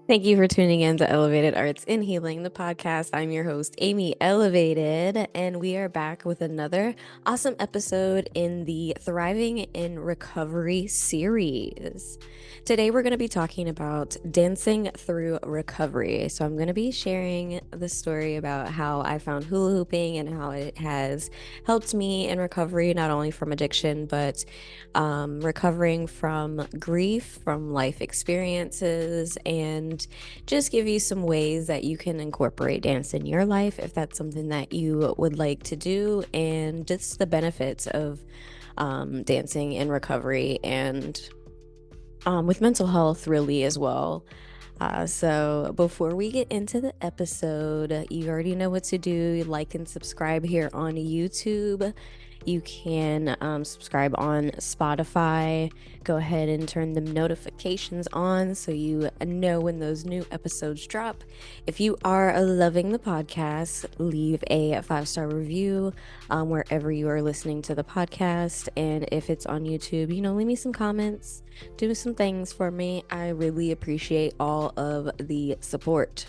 Thank you for tuning in to Elevated Arts in Healing, the podcast. I'm your host, Amy Elevated, and we are back with another awesome episode in the Thriving in Recovery series. Today, we're going to be talking about dancing through recovery. So, I'm going to be sharing the story about how I found hula hooping and how it has helped me in recovery, not only from addiction, but recovering from grief, from life experiences, and just give you some ways that you can incorporate dance in your life if that's something that you would like to do, and just the benefits of dancing in recovery and with mental health, really, as well. So before we get into the episode, you already know what to do. Like and subscribe here on YouTube. You can subscribe on Spotify. Go ahead and turn the notifications on so you know when those new episodes drop. If you are loving the podcast, leave a 5-star review wherever you are listening to the podcast. And if it's on YouTube, leave me some comments, do some things for me. I really appreciate all of the support.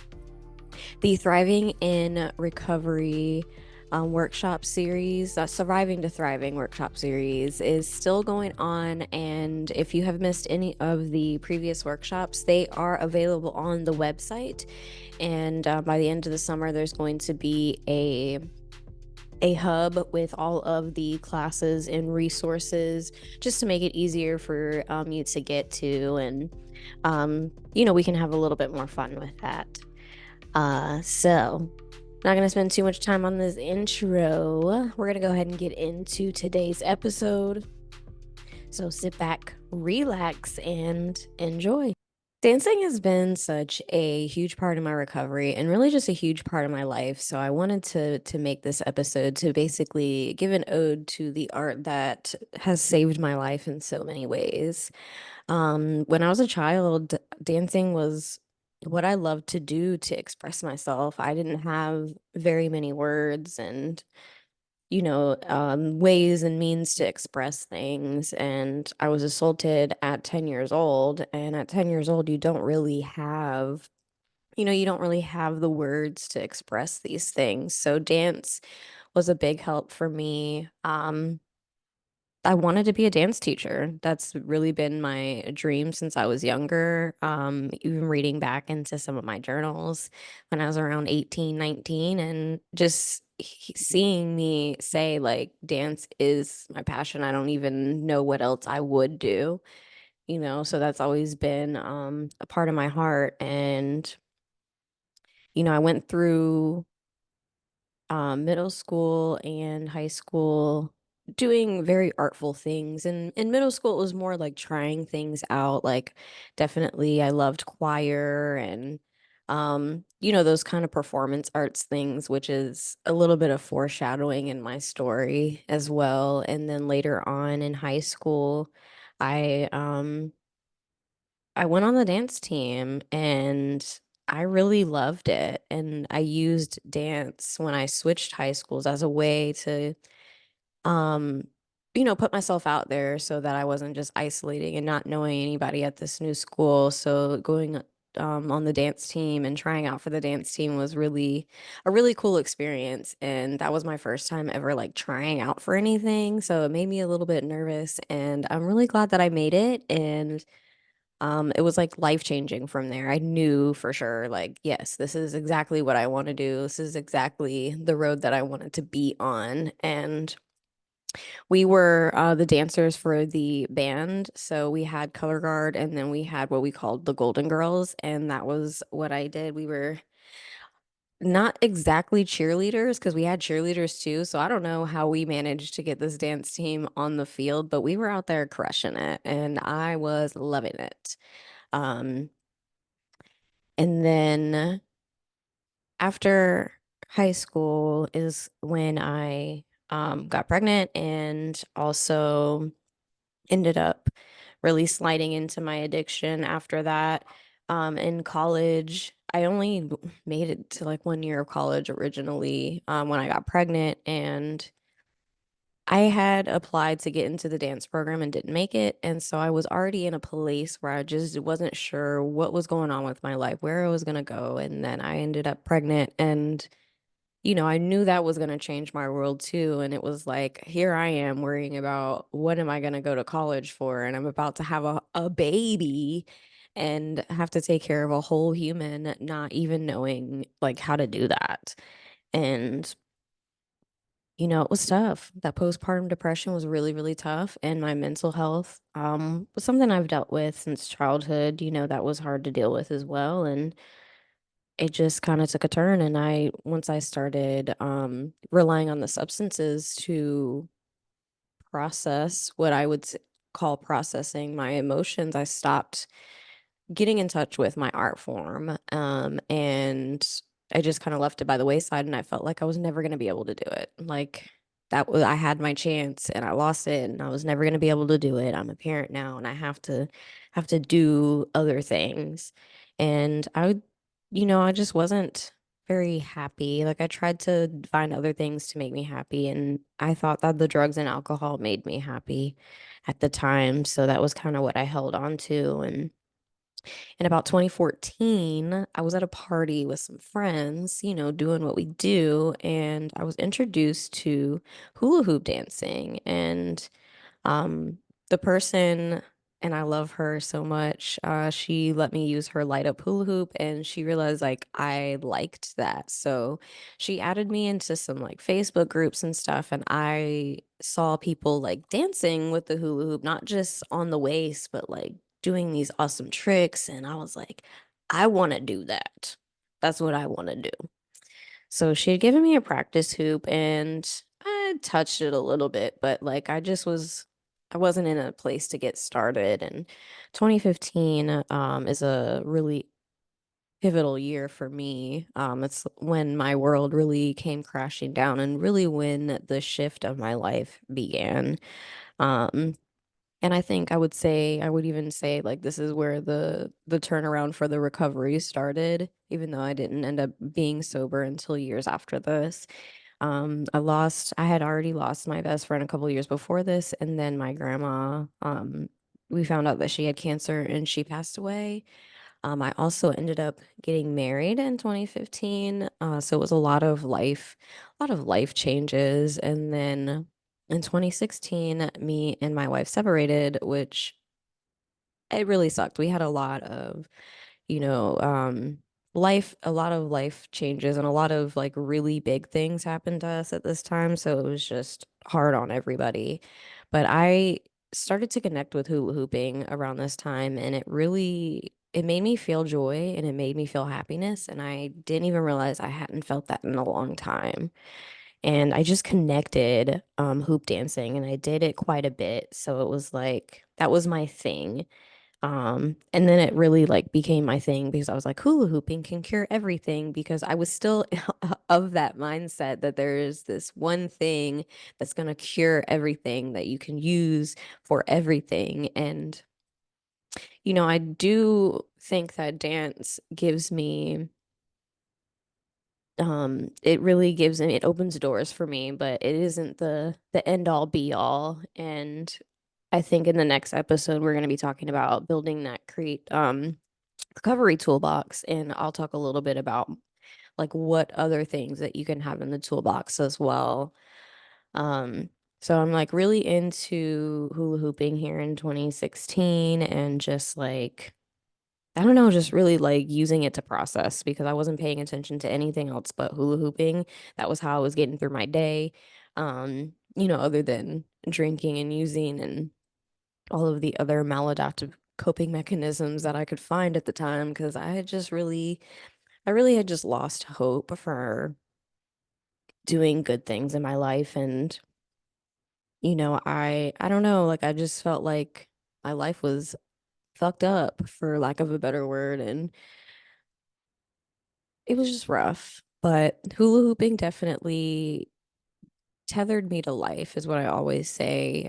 The Thriving in Recovery workshop series, Surviving to Thriving workshop series, is still going on. And if you have missed any of the previous workshops, they are available on the website. And by the end of the summer, there's going to be a hub with all of the classes and resources just to make it easier for you to get to. And, we can have a little bit more fun with that. So not going to spend too much time on this intro. We're going to go ahead and get into today's episode. So sit back, relax, and enjoy. Dancing has been such a huge part of my recovery and really just a huge part of my life. So I wanted to make this episode to basically give an ode to the art that has saved my life in so many ways. When I was a child, dancing was what I loved to do to express myself. I didn't have very many words and ways and means to express things. And I was assaulted at 10 years old. And at 10 years old, you don't really have the words to express these things. So dance was a big help for me. I wanted to be a dance teacher. That's really been my dream since I was younger. Even reading back into some of my journals when I was around 18, 19, and just seeing me say, like, dance is my passion. I don't even know what else I would do, so that's always been a part of my heart. And, I went through middle school and high school doing very artful things. And in middle school, it was more like trying things out. Like, definitely, I loved choir and, those kind of performance arts things, which is a little bit of foreshadowing in my story as well. And then later on in high school, I, um, I went on the dance team and I really loved it. And I used dance when I switched high schools as a way to, um, put myself out there so that I wasn't just isolating and not knowing anybody at this new school. So going on the dance team and trying out for the dance team was really a really cool experience. And that was my first time ever like trying out for anything. So it made me a little bit nervous. And I'm really glad that I made it. And it was like life changing from there. I knew for sure, like, yes, this is exactly what I want to do. This is exactly the road that I wanted to be on. And we were the dancers for the band. So we had color guard and then we had what we called the Golden Girls. And that was what I did. We were not exactly cheerleaders because we had cheerleaders too. So I don't know how we managed to get this dance team on the field, but we were out there crushing it and I was loving it. Um, And then after high school is when I got pregnant and also ended up really sliding into my addiction after that. In college, I only made it to like 1 year of college originally when I got pregnant. And I had applied to get into the dance program and didn't make it. And so I was already in a place where I just wasn't sure what was going on with my life, where I was going to go. And then I ended up pregnant. And, I knew that was going to change my world too. And it was like, here I am worrying about what am I going to go to college for? And I'm about to have a baby and have to take care of a whole human, not even knowing like how to do that. And it was tough. That postpartum depression was really, really tough. And my mental health was something I've dealt with since childhood. That was hard to deal with as well. And it just kind of took a turn. And once I started relying on the substances to process what I would call processing my emotions, I stopped getting in touch with my art form. And I just kind of left it by the wayside and I felt like I was never going to be able to do it. Like I had my chance and I lost it and I was never going to be able to do it. I'm a parent now and I have to do other things. And I just wasn't very happy. Like I tried to find other things to make me happy and I thought that the drugs and alcohol made me happy at the time. So that was kind of what I held on to. And in about 2014, I was at a party with some friends, doing what we do, and I was introduced to hula hoop dancing. And um, the person, and I love her so much, she let me use her light up hula hoop, and she realized like I liked that. So she added me into some like Facebook groups and stuff, and I saw people like dancing with the hula hoop, not just on the waist, but like doing these awesome tricks. And I was like, I want to do that. That's what I want to do. So she had given me a practice hoop and I touched it a little bit, but like I wasn't in a place to get started. And 2015 is a really pivotal year for me. It's when my world really came crashing down and really when the shift of my life began. Um, and I would even say like this is where the turnaround for the recovery started, even though I didn't end up being sober until years after this. I had already lost my best friend a couple years before this, and then my grandma, we found out that she had cancer and she passed away. I also ended up getting married in 2015. So it was a lot of life changes. And then in 2016, me and my wife separated, which it really sucked. We had a lot of you know, um, a lot of life changes and a lot of like really big things happened to us at this time. So it was just hard on everybody. But I started to connect with hula hooping around this time and it made me feel joy and it made me feel happiness. And I didn't even realize I hadn't felt that in a long time. And I just connected hoop dancing and I did it quite a bit. So it was like that was my thing. And then it really like became my thing because I was like, hula hooping can cure everything because I was still of that mindset that there is this one thing that's going to cure everything that you can use for everything. And, I do think that dance gives me, it opens doors for me, but it isn't the end all be all. And I think in the next episode, we're going to be talking about building that create recovery toolbox and I'll talk a little bit about like what other things that you can have in the toolbox as well. Um so I'm like really into hula hooping here in 2016 and just like I don't know, just really like using it to process because I wasn't paying attention to anything else but hula hooping. That was how I was getting through my day. Other than drinking and using and all of the other maladaptive coping mechanisms that I could find at the time because I really had just lost hope for doing good things in my life. And, I don't know, like I just felt like my life was fucked up for lack of a better word. And it was just rough. But hula hooping definitely tethered me to life is what I always say.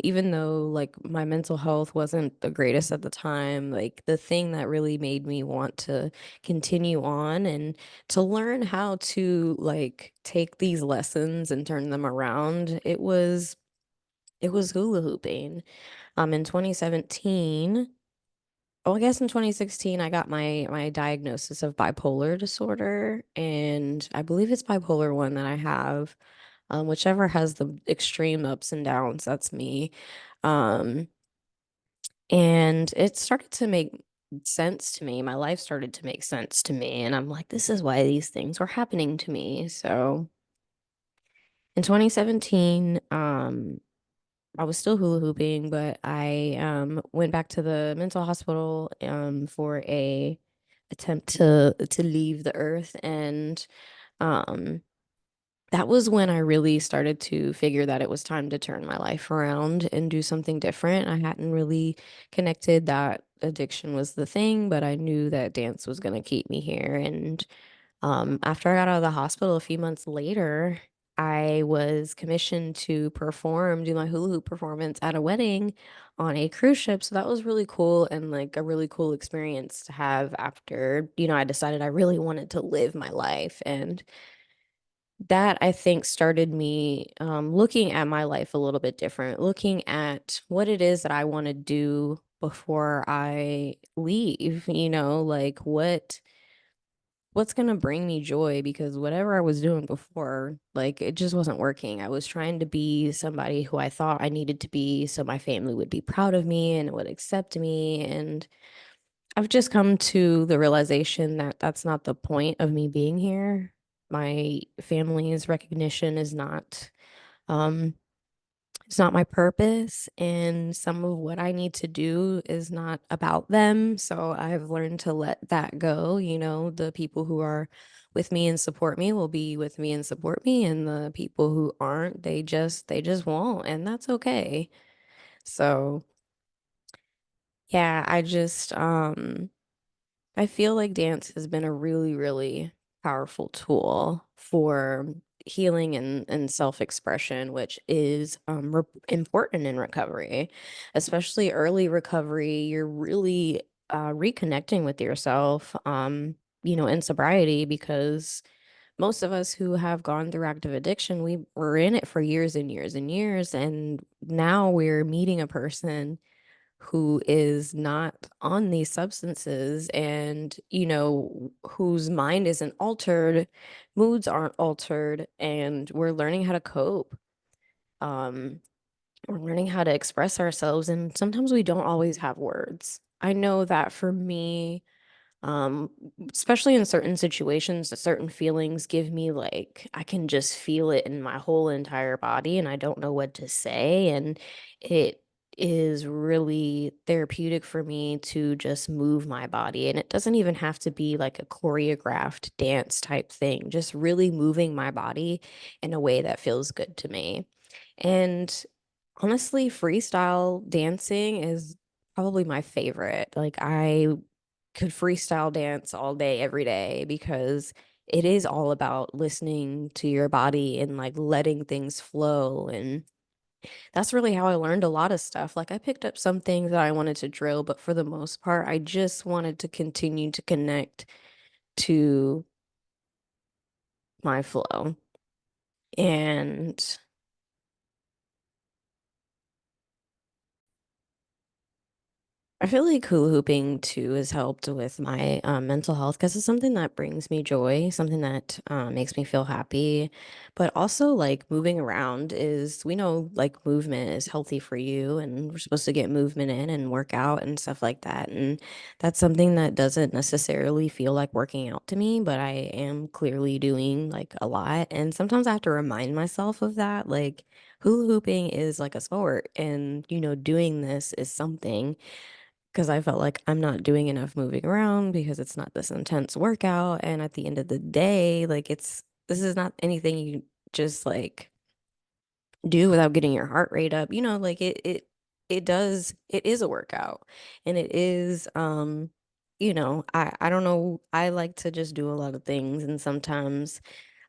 Even though like my mental health wasn't the greatest at the time, like the thing that really made me want to continue on and to learn how to like take these lessons and turn them around, it was It was hula hooping. In 2017, oh, I guess in 2016 I got my diagnosis of bipolar disorder, and I believe it's bipolar one that I have. Whichever has the extreme ups and downs, that's me. Um, and it started to make sense to me. My life started to make sense to me, and I'm like, this is why these things were happening to me. So in 2017, I was still hula hooping, but I went back to the mental hospital for a attempt to leave the earth, and um that was when I really started to figure that it was time to turn my life around and do something different. I hadn't really connected that addiction was the thing, but I knew that dance was going to keep me here. And after I got out of the hospital a few months later, I was commissioned to do my hula hoop performance at a wedding on a cruise ship. So that was really cool and like a really cool experience to have after, I decided I really wanted to live my life. And that I think started me looking at my life a little bit different, looking at what it is that I want to do before I leave, like what's going to bring me joy, because whatever I was doing before, like it just wasn't working. I was trying to be somebody who I thought I needed to be so my family would be proud of me and would accept me, and I've just come to the realization that that's not the point of me being here. My family's recognition is not, um, it's not my purpose, and some of what I need to do is not about them. So I've learned to let that go. The people who are with me and support me will be with me and support me, and the people who aren't, they just won't, and that's okay. So yeah, I feel like dance has been a really, really powerful tool for healing and self-expression, which is re important in recovery, especially early recovery. You're really reconnecting with yourself, in sobriety, because most of us who have gone through active addiction, we were in it for years and years and years, and now we're meeting a person who is not on these substances, and whose mind isn't altered, moods aren't altered, and we're learning how to cope. um we're learning how to express ourselves, and sometimes we don't always have words. I know that for me, um, especially in certain situations, certain feelings give me, like, I can just feel it in my whole entire body and I don't know what to say. And it is really therapeutic for me to just move my body. And it doesn't even have to be like a choreographed dance type thing, just really moving my body in a way that feels good to me. And honestly, freestyle dancing is probably my favorite. Like, I could freestyle dance all day, every day, because it is all about listening to your body and like letting things flow. And that's really how I learned a lot of stuff. Like, I picked up some things that I wanted to drill, but for the most part, I just wanted to continue to connect to my flow. And I feel like hula hooping too has helped with my mental health, because it's something that brings me joy, something that makes me feel happy. But also, like, moving around is, we know, like, movement is healthy for you, and we're supposed to get movement in and work out and stuff like that. And that's something that doesn't necessarily feel like working out to me, but I am clearly doing like a lot. And sometimes I have to remind myself of that. Like, hula hooping is like a sport, and doing this is something, because I felt like I'm not doing enough moving around because it's not this intense workout. And at the end of the day, like, this is not anything you just like do without getting your heart rate up. Like, it is a workout, and it is, I don't know, I like to just do a lot of things, and sometimes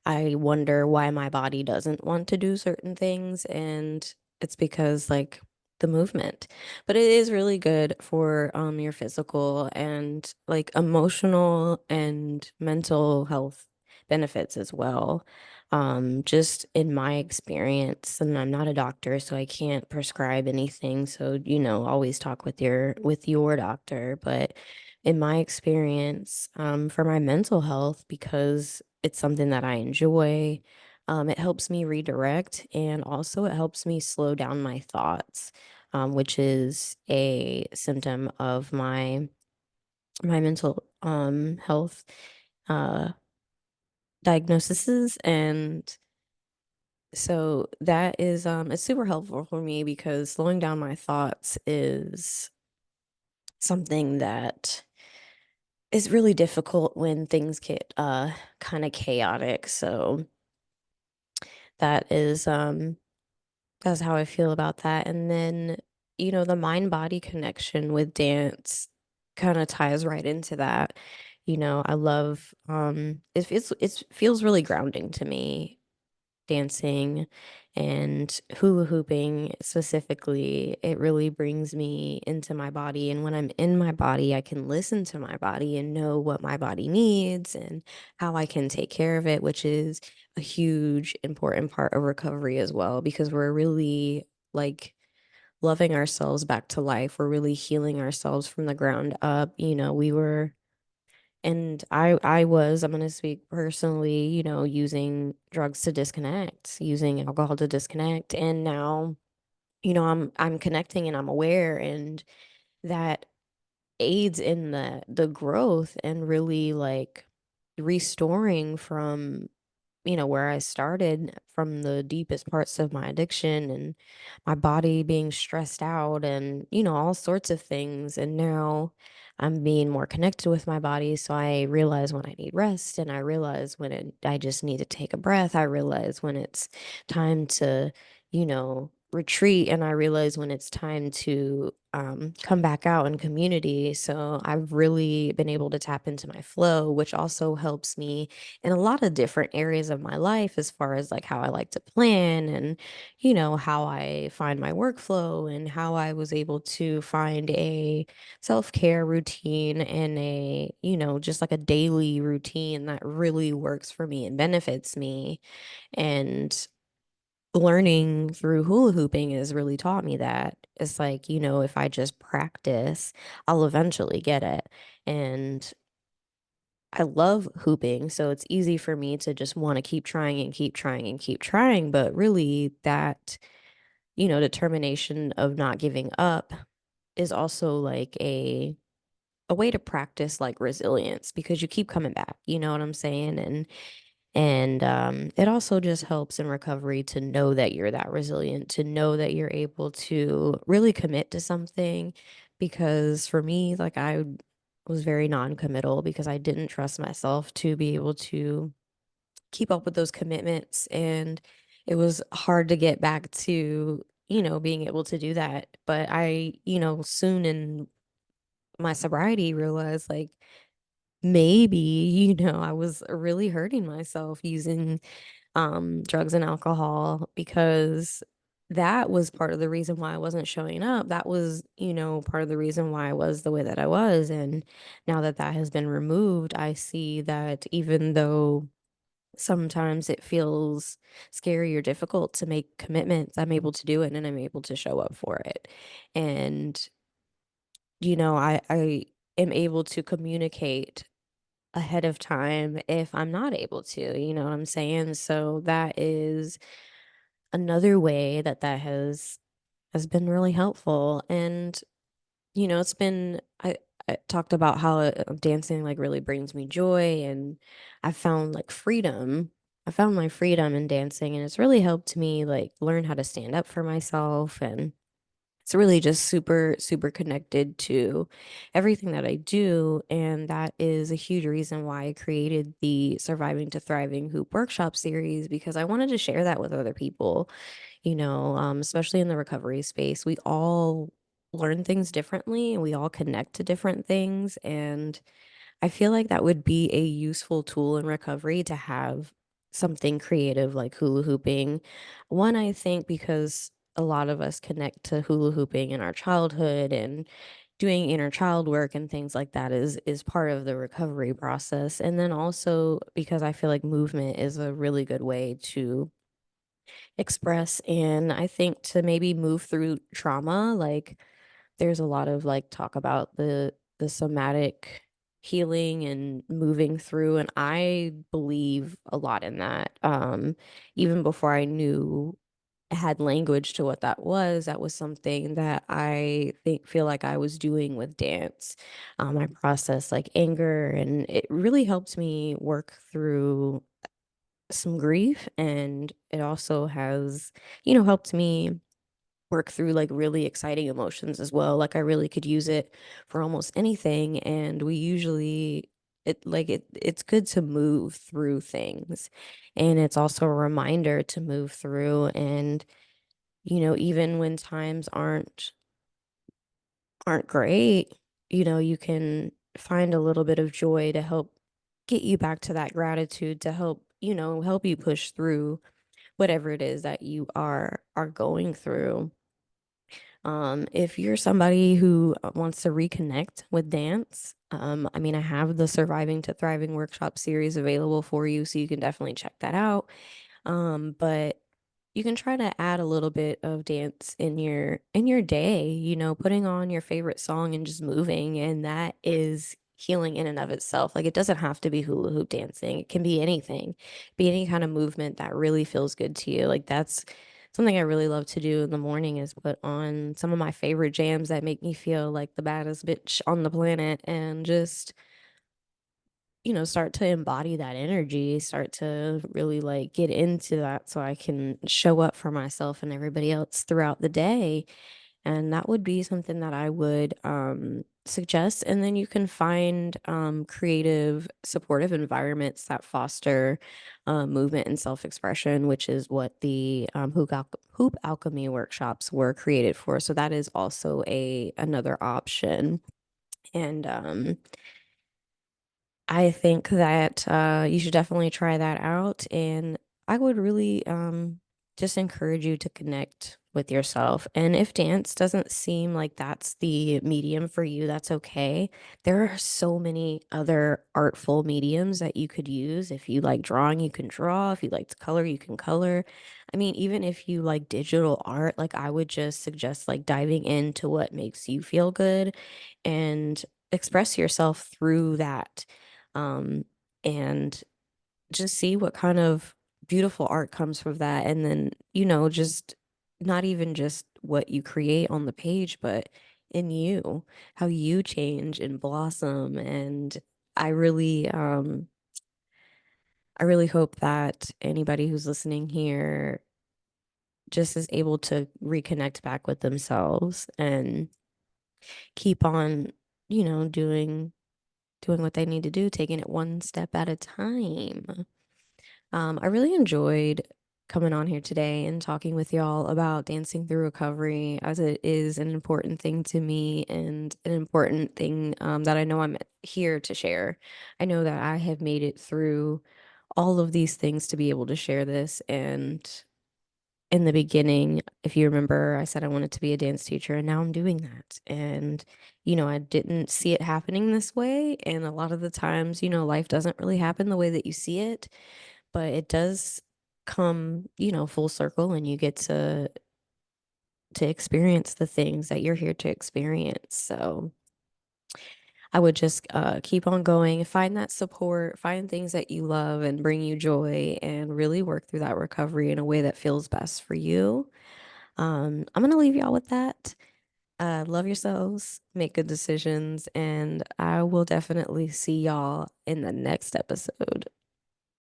I wonder why my body doesn't want to do certain things, and it's because, like, the movement. But it is really good for your physical and like emotional and mental health benefits as well. Just in my experience, and I'm not a doctor, so I can't prescribe anything. So, always talk with your doctor. But in my experience, for my mental health, because it's something that I enjoy, it helps me redirect and also it helps me slow down my thoughts, which is a symptom of my mental health uh diagnoses. And so that is it's super helpful for me because slowing down my thoughts is something that is really difficult when things get kind of chaotic. So that is that's how I feel about that. And then, the mind body connection with dance kind of ties right into that. I love it feels really grounding to me, dancing and hula hooping specifically. It really brings me into my body. And when I'm in my body, I can listen to my body and know what my body needs and how I can take care of it, which is a huge, important part of recovery as well, because we're really like loving ourselves back to life. We're really healing ourselves from the ground up. We were and I'm gonna speak personally, using drugs to disconnect, using alcohol to disconnect. And now, I'm connecting and I'm aware, and that aids in the growth and really like restoring from where I started, from the deepest parts of my addiction and my body being stressed out and, all sorts of things. And now I'm being more connected with my body. So I realize when I need rest, and I realize when I just need to take a breath. I realize when it's time to, retreat, and I realize when it's time to come back out in community. So I've really been able to tap into my flow, which also helps me in a lot of different areas of my life, as far as like how I like to plan and, how I find my workflow and how I was able to find a self-care routine and just like a daily routine that really works for me and benefits me. And learning through hula hooping has really taught me that. It's like, if I just practice, I'll eventually get it. And I love hooping, so it's easy for me to just want to keep trying and keep trying and keep trying. But really, that, determination of not giving up is also like a way to practice like resilience, because you keep coming back. You know what I'm saying? And it also just helps in recovery to know that you're that resilient, to know that you're able to really commit to something. Because for me, like I was very non-committal because I didn't trust myself to be able to keep up with those commitments. And it was hard to get back to, being able to do that. But I, soon in my sobriety realized like maybe, I was really hurting myself using drugs and alcohol, because that was part of the reason why I wasn't showing up. That was, part of the reason why I was the way that I was. And now that that has been removed, I see that even though sometimes it feels scary or difficult to make commitments, I'm able to do it and I'm able to show up for it. And, I am able to communicate ahead of time if I'm not able to, you know what I'm saying? So that is another way that has been really helpful. And it's been I talked about how dancing like really brings me joy, and I found like freedom. I found my freedom in dancing, and it's really helped me like learn how to stand up for myself. And it's really just super, super connected to everything that I do. And that is a huge reason why I created the Surviving to Thriving Hoop Workshop series, because I wanted to share that with other people, especially in the recovery space. We all learn things differently and we all connect to different things. And I feel like that would be a useful tool in recovery to have something creative like hula hooping. One, I think because a lot of us connect to hula hooping in our childhood and doing inner child work and things like that is part of the recovery process. And then also because I feel like movement is a really good way to express, and I think to maybe move through trauma. Like there's a lot of like talk about the somatic healing and moving through, and I believe a lot in that. Even before I knew had language to what that was something that I think feel like I was doing with dance. I process like anger, and it really helped me work through some grief, and it also has, helped me work through like really exciting emotions as well. Like I really could use it for almost anything, and we usually it's good to move through things, and it's also a reminder to move through. And even when times aren't great, you can find a little bit of joy to help get you back to that gratitude, to help you push through whatever it is that you are going through. If you're somebody who wants to reconnect with dance, I mean, I have the Surviving to Thriving workshop series available for you, so you can definitely check that out. But you can try to add a little bit of dance in your day, putting on your favorite song and just moving, and that is healing in and of itself. Like it doesn't have to be hula hoop dancing. It can be anything. Be any kind of movement that really feels good to you. Like that's something I really love to do in the morning, is put on some of my favorite jams that make me feel like the baddest bitch on the planet, and just start to embody that energy, start to really like get into that so I can show up for myself and everybody else throughout the day. And that would be something that I would suggest. And then you can find creative, supportive environments that foster movement and self expression, which is what the Hoop Alchemy workshops were created for. So that is also another option. And I think that you should definitely try that out. And I would really just encourage you to connect with yourself. And if dance doesn't seem like that's the medium for you, that's okay. There are so many other artful mediums that you could use. If you like drawing, you can draw. If you like to color, you can color. I mean, even if you like digital art, like I would just suggest like diving into what makes you feel good and express yourself through that, um, and just see what kind of beautiful art comes from that. And then, just not even just what you create on the page, but in you, how you change and blossom. And I really, um, I really hope that anybody who's listening here just is able to reconnect back with themselves and keep on, doing what they need to do, taking it one step at a time. I really enjoyed coming on here today and talking with y'all about dancing through recovery, as it is an important thing to me, and an important thing that I know I'm here to share. I know that I have made it through all of these things to be able to share this. And in the beginning, if you remember, I said I wanted to be a dance teacher, and now I'm doing that. And, I didn't see it happening this way. And a lot of the times, life doesn't really happen the way that you see it, but it does come, full circle, and you get to experience the things that you're here to experience. So I would just keep on going, find that support, find things that you love and bring you joy, and really work through that recovery in a way that feels best for you. I'm going to leave y'all with that. Love yourselves, make good decisions, and I will definitely see y'all in the next episode.